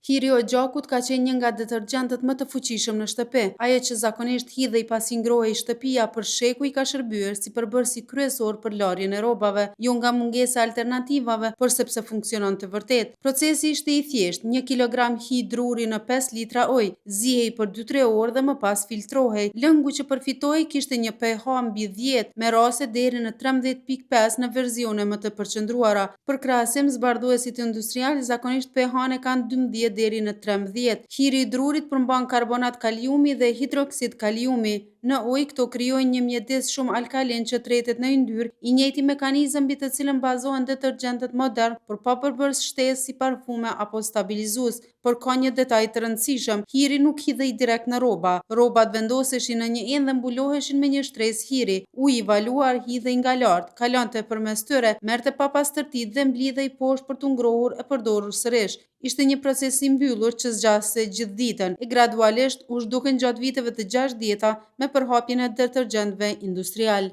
Hiri o gjakut ka qenë një nga detergjentët më të fuqishëm në shtëpi. Ajo që zakonisht hidhej pasi ngrohej shtëpia për sheku i ka shërbyer si përbërësi kryesor për larjen e rrobave, jo nga mungesa e alternativave, por sepse funksionon të vërtet. Procesi ishte i thjeshtë: 1 kilogram hi druri në 5 litra ujë, zihej për 2-3 orë dhe më pas filtrohej. Lëngu që përfitohej kishte një pH mbi 10, me raste deri në 13.5 në versione më të përqendruara. Për krahasim, zbardhuesit industrial zakonisht pH-n e kanë 12 deri në 13. Hiri i drurit përmban karbonat kaliumi dhe hidroksid kaliumi. Në ujë këto krijojnë një mjedis shumë alkalin që tretet në yndyrë, i njëjti mekanizëm mbi të cilën bazohen detergjentët modern, por pa përbërës shtesë si parfume apo stabilizues. Por ka një detaj të rëndësishëm: hiri nuk hidhej direkt në rroba. Rrobat vendoseshin në një enë dhe mbuloheshin me një shtresë hiri. Uji i valuar hidhej nga lart, kalonte përmes tyre, merrte pa pastërti dhe mblidhej poshtë për t'u ngrohur e përdorur sërish. Ishte një proces i mbyllur që zgjasej gjithë ditën, e gradualisht u zhdukën gjatë viteve të 60-ta me përhapjen e detergjentëve industrial.